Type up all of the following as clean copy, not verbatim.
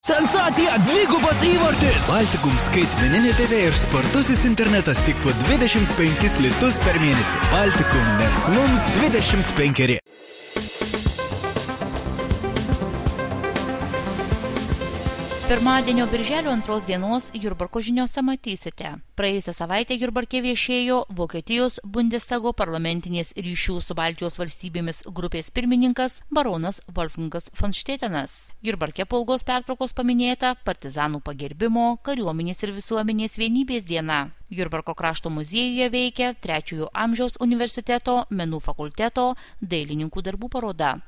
Sensacija, dvigubas įvartis! Baltikum skaitmeninė TV ir spartusis internetas tik po 25 litus per mėnesį. Baltikum, nes mums 25. Pirmadienio birželio 2 dienos Jurbarko žiniose matysite. Praėjusią savaitę Jurbarke viešėjo Vokietijos Bundestago parlamentinės ryšių su Baltijos valstybėmis grupės pirmininkas baronas Wolfgangas von Stetenas. Jurbarke po ilgos pertraukos paminėta partizanų pagerbimo, kariuomenės ir visuomenės vienybės diena. Jurbarko krašto muziejuje veikia 3 amžiaus universiteto menų fakulteto dailininkų darbų paroda.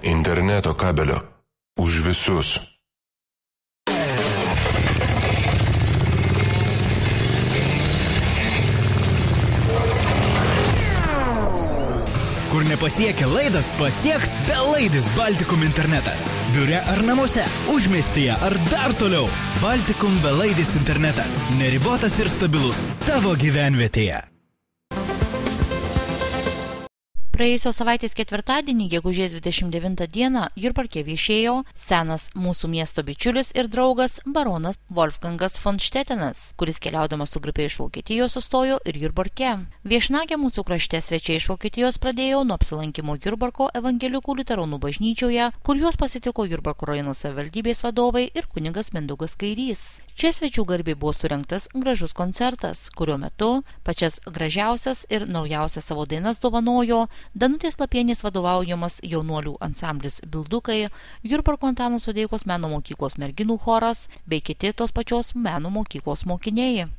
Interneto kabelio. Už visus. Kur nepasiekia laidas, pasieks belaidis Baltikum internetas. Biure ar namuose, užmiestyje ar dar toliau. Baltikum belaidis internetas. Neribotas ir stabilus. Tavo gyvenvietėje. Praėjusios savaitės ketvirtadienį, gegužės 29 dieną, Jurbarke viešėjo senas mūsų miesto bičiulis ir draugas baronas Wolfgangas von Stetenas, kuris keliaudamas su grupė iš Vokietijos sustojo ir Jurbarke. Viešnagę mūsų krašte svečiai iš Vokietijos pradėjo nuo apsilankimo Jurbarko evangelikų liuteronų bažnyčioje, kur juos pasitiko Jurbarko rajono savivaldybės vadovai ir kunigas Mindaugas Kairys. Čia svečių garbei buvo surengtas gražus koncertas, kurio metu pačias gražiausias ir naujausias savo dainas dovanojo Danutės Lapienės vadovaujamas jaunuolių ansamblis Bildukai, Jurbarko Antano Sodeikos meno mokyklos merginų choras bei kiti tos pačios meno mokyklos mokiniai.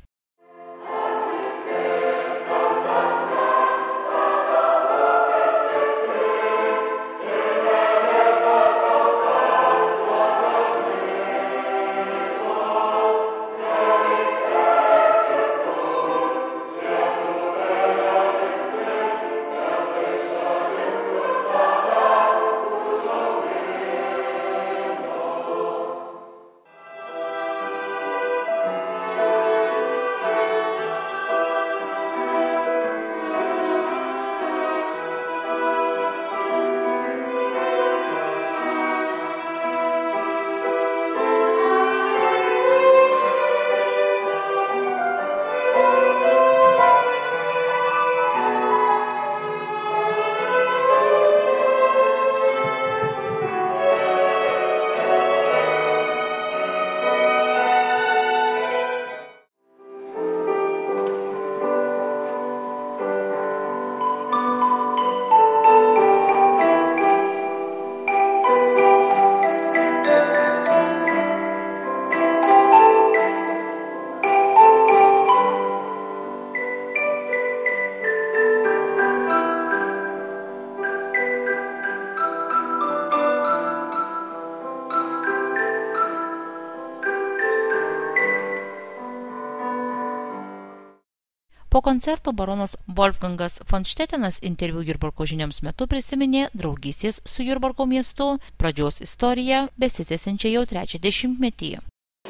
Po koncerto baronas Wolfgangas von Stetenas interviu Jurbarko žinioms metu prisiminė draugystės su Jurbarko miestu pradžios istoriją besitęsiančią jau 30-metį.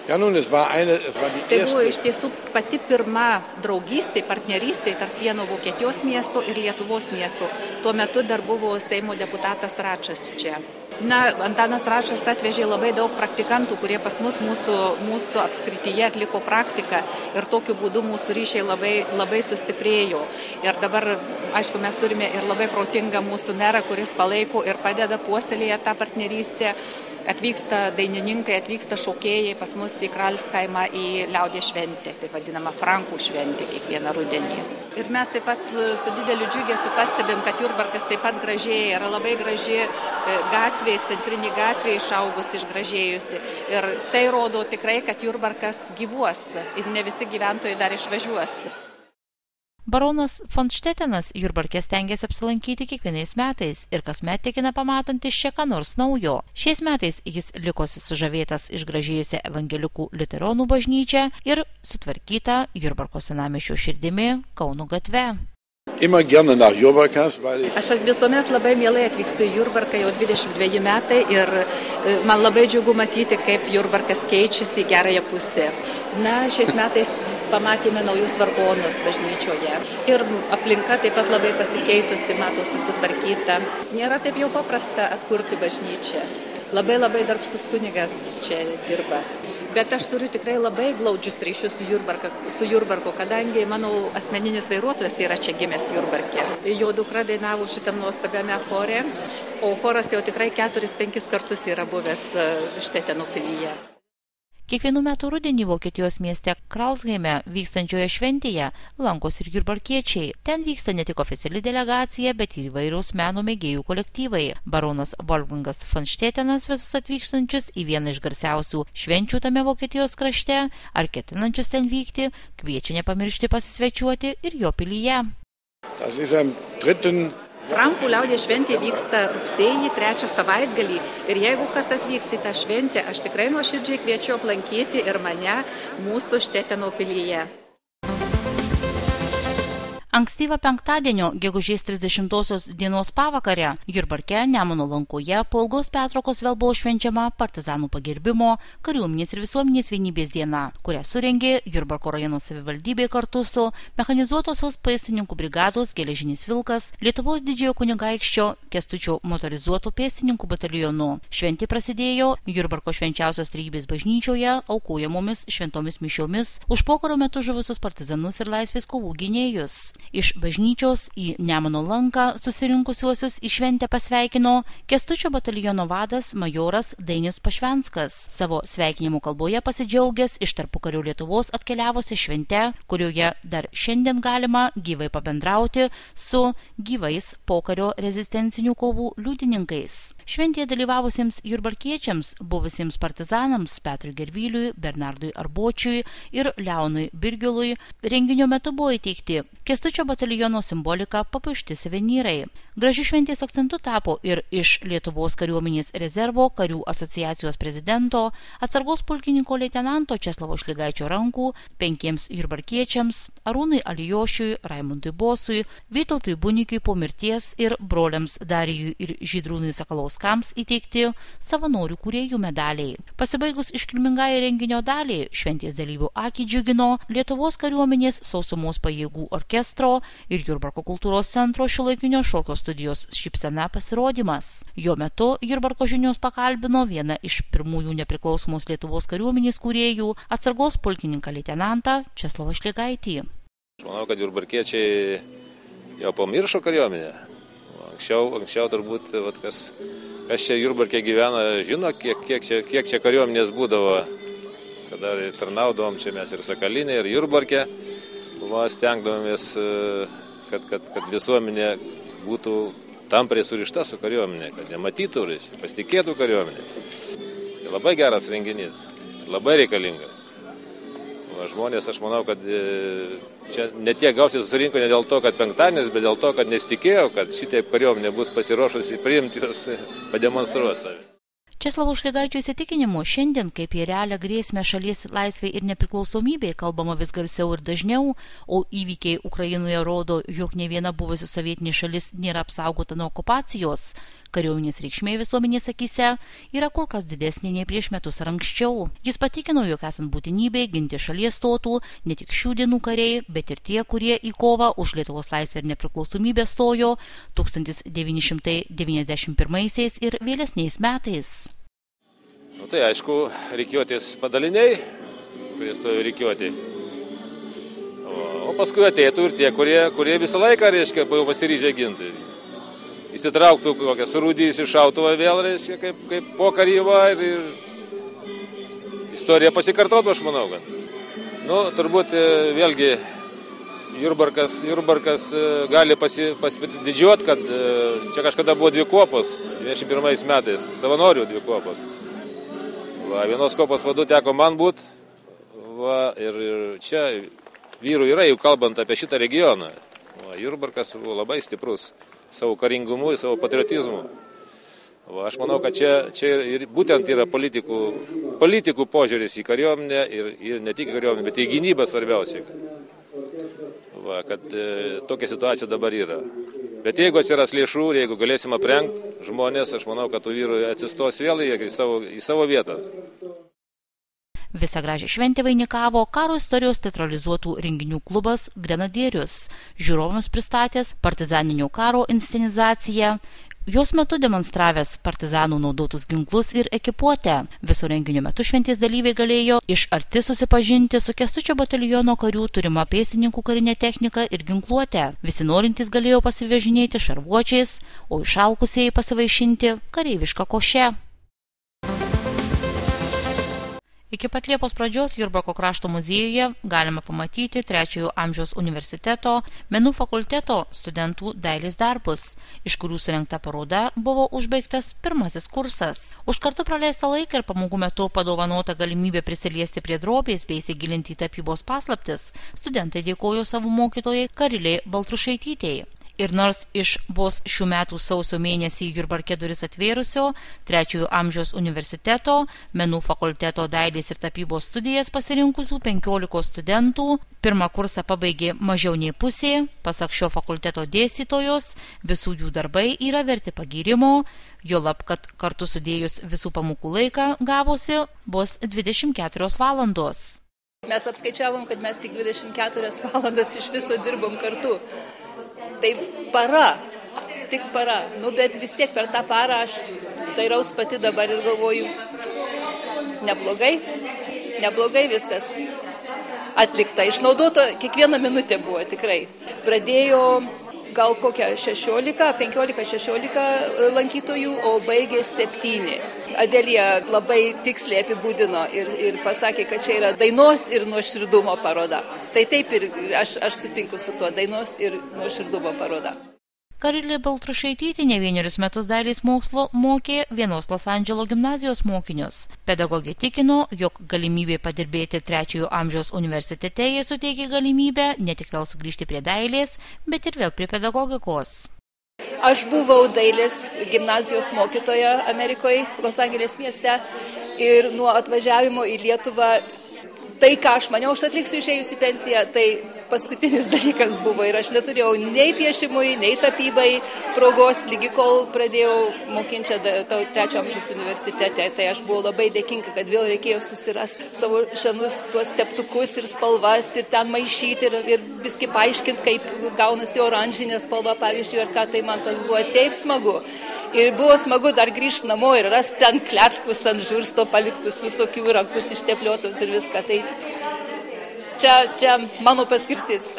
Tai buvo iš tiesų pati pirma draugystė, partnerystė tarp vieno Vokietijos miesto ir Lietuvos miesto. Tuo metu dar buvo Seimo deputatas Račas čia. Antanas Račas atvežė labai daug praktikantų, kurie pas mus mūsų apskrityje atliko praktiką ir tokiu būdu mūsų ryšiai labai sustiprėjo. Ir dabar, aišku, mes turime ir labai protingą mūsų merą, kuris palaiko ir padeda puoselėje tą partnerystę. Atvyksta dainininkai, atvyksta šokėjai pas mus į Kralskaimą į liaudies šventę, tai vadinama Frankų šventė kiekvieną rudenį. Ir mes taip pat su dideliu džiugesiu pastebim, kad Jurbarkas taip pat gražėja, yra labai graži gatvė, centrinė gatvė išaugusi, išgražėjusi. Ir tai rodo tikrai, kad Jurbarkas gyvuos ir ne visi gyventojai dar išvažiuos. Baronas von Stetenas Jurbarke stengiasi apsilankyti kiekvienais metais ir kasmet tikina pamatantis čia ką nors naujo. Šiais metais jis likosi sužavėtas išgražėjusią evangelikų liuteronų bažnyčią ir sutvarkytą Jurbarko senamiesčio širdimi Kauno gatve. Aš visuomet labai mielai atvykstu į Jurbarką jau 22 metai ir man labai džiugu matyti, kaip Jurbarkas keičiasi į gerąją pusę. Šiais metais pamatėme naujus vargonus bažnyčioje. Ir aplinka taip pat labai pasikeitusi, matosi sutvarkyta. Nėra taip jau paprasta atkurti bažnyčią. Labai darbštus kunigas čia dirba. Bet aš turiu tikrai labai glaudžius ryšius su Jurbarku, kadangi mano asmeninis vairuotojas yra čia gimęs Jurbarke. Jo dukra dainavo šitam nuostabiame chore, o choras jau tikrai 4-5 kartus yra buvęs Šteteno pilyje. Kiekvienų metų rudenį Vokietijos mieste Kralsheime vykstančioje šventėje lankosi ir jurbarkiečiai. Ten vyksta ne tik oficiali delegacija, bet ir įvairiaus meno mėgėjų kolektyvai. Baronas Wolfgangas von Štetenas visus atvykstančius į vieną iš garsiausių švenčių tame Vokietijos krašte, ar ketinančius ten vykti, kviečia nepamiršti pasisvečiuoti ir jo pilyje. Frankų liaudies šventė vyksta rugsėjį 3 savaitgalį ir jeigu kas atvyks į tą šventę, aš tikrai nuoširdžiai kviečiu aplankyti ir mane mūsų Šteteno pilyje. Ankstyvą penktadienio, gegužės 30 dienos pavakarę, Jurbarke, Nemuno Lankoje, po ilgos pertraukos vėl buvo švenčiama partizanų pagerbimo, kariuomenės ir visuomenės vienybės diena, kurią surengė Jurbarko rajono savivaldybė kartu su mechanizuotosios pėstininkų brigados Geležinis Vilkas, Lietuvos didžiojo kunigaikščio Kęstučio motorizuotų pėstininkų batalionu. Šventė prasidėjo Jurbarko švenčiausios Trejybės bažnyčioje aukojamomis šventomis mišiomis už pokario metu žuvusius partizanus ir laisvės kovų gynėjus. Iš bažnyčios į Nemuno Lanką susirinkusiuosius į šventę pasveikino Kęstučio bataliono vadas majoras Dainius Pašvenskas. Savo sveikinimų kalboje pasidžiaugęs iš tarpukario Lietuvos atkeliavusi švente, kurioje dar šiandien galima gyvai pabendrauti su gyvais pokario rezistencinių kovų liudininkais. Šventėje dalyvavusiems jurbarkiečiams, buvusiems partizanams Petrui Gervyliui, Bernardui Arbočiui ir Leonui Birgilui renginio metu buvo įteikti Kęstučio bataliono simbolika papuošti suvenyrai. Gražiu šventės akcentu tapo ir iš Lietuvos kariuomenės rezervo karių asociacijos prezidento, atsargos pulkininko leitenanto Česlavo Šligaičio rankų 5 jurbarkiečiams Arūnui Alijošiui, Raimundui Bosui, Vytautui Bunikiui po mirties ir broliams Darijui ir Žydrūnui Sakalauskams įteikti savanorių kūrėjų medaliai. Pasibaigus iškilmingai renginio daliai, šventės dalyvių akį džiugino Lietuvos kariuomenės sausumos pajėgų orkestro ir Jurbarko kultūros centro šiuolaikinio šokio studijos Šypsena pasirodymas. Jo metu Jurbarko žinios pakalbino vieną iš pirmųjų nepriklausomos Lietuvos kariuomenės kūrėjų, atsargos pulkininką leitenantą Česlavą Šligaitį. Aš manau, kad jurbarkiečiai jau pamiršo kariuomenę. Anksčiau turbūt, kas čia Jurbarke gyvena, žino, kiek čia kariuomenės būdavo. Kada tarnaudavom čia mes ir Sakalinė, ir Jurbarke. Stengdavomės, kad visuomenė būtų tampriai surišta su kariuomenė, kad nematytų, pasitikėtų kariuomenė. Tai labai geras renginys, labai reikalingas. Žmonės, aš manau, kad čia ne tiek gausiai susirinko ne dėl to, kad penktadienis, bet dėl to, kad nesitikėjo, kad šitaip kariuomenė bus pasiruošusi priimti juos, pademonstruoti save. Česlavo Šligaičio įsitikinimu, šiandien kaip į realią grėsmę šalies laisvei ir nepriklausomybei kalbama vis garsiau ir dažniau, o įvykiai Ukrainoje rodo, jog ne viena buvusi sovietinė šalis nėra apsaugota nuo okupacijos. Kariuomenės reikšmė visuomenės akyse yra kur kas didesnė nei prieš metus ar anksčiau. Jis patikino, jog esant būtinybė ginti šalies stotų ne tik šių dienų kariai, bet ir tie, kurie į kovą už Lietuvos laisvę ir nepriklausomybę stojo 1991 ir vėlesniais metais. Tai aišku, rikiuotės padaliniai, kurie stojo rikiuotė. O paskui ateitų ir tie, kurie visą laiką, reiškia, pasiryžę ginti. Įsitrauktų kokią surūdį šautuvą vėl, reiškia, kaip pokaryva ir istorija pasikartotų, aš manau, kad. Turbūt vėlgi Jurbarkas gali pasididžiuoti, kad čia kažkada buvo 2 kuopos, 21 metais, savanorių 2 kuopos. Vienos kuopos vadu teko man būti, ir čia vyrų yra, jau kalbant apie šitą regioną. Jurbarkas buvo labai stiprus savo karingumu, savo patriotizmu. Aš manau, kad čia ir būtent yra politikų požiūris į kariuomenę ir ne tik kariuomenę, bet į gynybą svarbiausiai. Kad tokia situacija dabar yra. Bet jeigu atsiras lėšų, jeigu galėsim aprengti žmonės, aš manau, kad tų vyrų atsistos vėl į savo vietas. Visą gražią šventę vainikavo karo istorijos teatralizuotų renginių klubas Grenadierius, žiūrovams pristatęs partizaninio karo inscenizaciją, jos metu demonstravęs partizanų naudotus ginklus ir ekipuotę. Viso renginio metu šventės dalyviai galėjo iš arti susipažinti su Kęstučio bataliono karių turima pėstininkų karinė technika ir ginkluotė. Visi norintys galėjo pasivežinėti šarvuočiais, o išalkusieji pasivaišinti kareivišką košę. Iki pat Liepos pradžios Jurbarko krašto muziejuje galima pamatyti 3-ojo amžiaus universiteto menų fakulteto studentų dailės darbus, iš kurių surengta paroda buvo užbaigtas pirmasis kursas. Už kartu praleistą laiką ir pamokų metu padovanota galimybė prisiliesti prie drobės bei įsigilinti į tapybos paslaptis, studentai dėkojo savo mokytojai Karilei Baltrušaitytei. Ir nors iš vos šių metų sausio mėnesį Jurbarke duris atvėrusio 3-ojo amžiaus universiteto menų fakulteto dailės ir tapybos studijas pasirinkusių 15 studentų pirmą kursą pabaigė mažiau nei pusė, pasak šio fakulteto dėstytojos, visų jų darbai yra verti pagyrimo, juolab, kad kartu sudėjus visų pamokų laiką gavosi vos 24 valandos. Mes apskaičiavom, kad mes tik 24 valandas iš viso dirbom kartu. Tai tik para, bet vis tiek per tą parą aš dairaus pati dabar ir galvoju, neblogai viskas atlikta, išnaudota kiekviena minutė buvo tikrai. Pradėjo gal kokią 15-16 lankytojų, o baigė 7. Adelija labai tiksliai apibūdino ir pasakė, kad čia yra dainos ir nuoširdumo paroda. Tai taip ir aš sutinku su tuo, dainos ir nuoširdumo paroda. Karilė Baltrušaitytė ne vienerius metus dailės mokslo mokė vienos Los Andželo gimnazijos mokinius. Pedagogė tikino, jog galimybė padirbėti 3-ojo amžiaus universitete jai suteikė galimybę ne tik vėl sugrįžti prie dailės, bet ir vėl prie pedagogikos. Aš buvau dailės gimnazijos mokytoja Amerikoje, Los Andželės mieste, ir nuo atvažiavimo į Lietuvą tai, ką aš maniau, aš atliksiu išėjus į pensiją, tai paskutinis dalykas buvo ir aš neturėjau nei piešimui, nei tapybai progos, lygi kol pradėjau mokinti 3-ojo amžiaus universitete. Tai aš buvau labai dėkinga, kad vėl reikėjo susirasti savo senus tuos teptukus ir spalvas ir ten maišyti ir biskį paaiškinti, kaip gaunasi oranžinė spalva, pavyzdžiui, ir ką tai man tas buvo taip smagu. Ir buvo smagu dar grįžti namo ir rasti ten kleckus ant žursto paliktus visokių rankus ištepliotus ir viską. Tai čia mano paskirtis.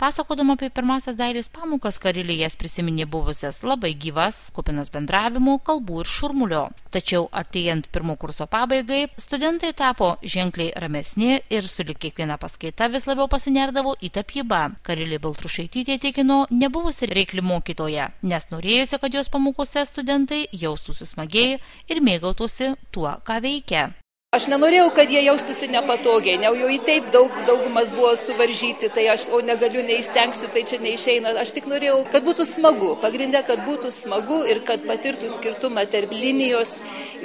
Pasakodama apie pirmasias dailės pamokas, Karilė jas prisiminė buvusias labai gyvas, kupinas bendravimo, kalbų ir šurmulio. Tačiau artėjant pirmo kurso pabaigai, studentai tapo ženkliai ramesni ir sulig kiekviena paskaita vis labiau pasinerdavo į tapybą. Karilė Baltrušaitytė tikino nebuvusi reikli mokytoja, nes norėjusi, kad jos pamokose studentai jaustųsi smagiai ir mėgautųsi tuo, ką veikia. Aš nenorėjau, kad jie jaustųsi nepatogiai, jau į taip daugumas buvo suvaržyti, tai aš negaliu, neįstengsiu, tai čia neišeina. Aš tik norėjau, kad būtų smagu, pagrindė, kad būtų smagu ir kad patirtų skirtumą tarp linijos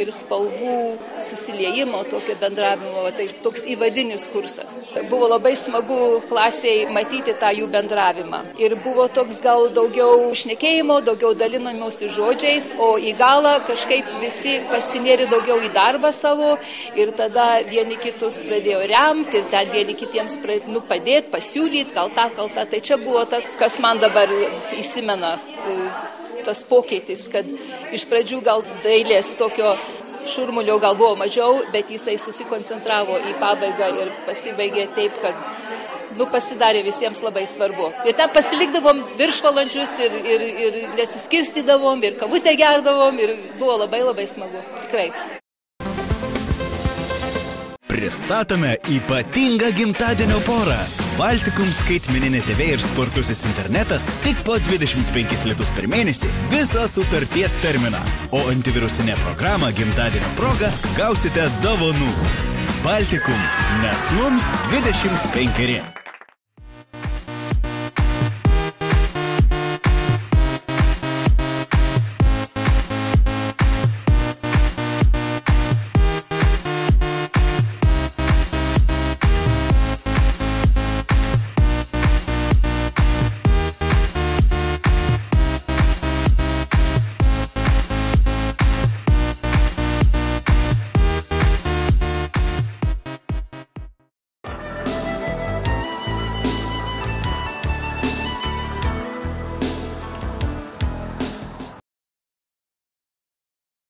ir spalvų susiliejimo, tokio bendravimo, tai toks įvadinis kursas. Buvo labai smagu klasiai matyti tą jų bendravimą. Ir buvo toks gal daugiau šnekėjimo, daugiau dalinimosi žodžiais, o į galą kažkaip visi pasinėrė daugiau į darbą savo. Ir tada vieni kitus pradėjo remti ir ten vieni kitiems padėti, pasiūlyti, gal tą. Tai čia buvo tas, kas man dabar įsimena, tas pokytis, kad iš pradžių gal dailės tokio šurmulio gal buvo mažiau, bet jisai susikoncentravo į pabaigą ir pasibaigė taip, kad pasidarė visiems labai svarbu. Ir ten pasilikdavom viršvalandžius ir nesiskirstydavom, ir kavutę gerdavom ir buvo labai labai smagu. Tikrai. Pristatome ypatingą gimtadienio porą. Baltikum skaitmeninė TV ir spartusis internetas tik po 25 litus per mėnesį visą sutarties terminą. O antivirusinę programą gimtadienio proga gausite dovanų. Baltikum, nes mums 25.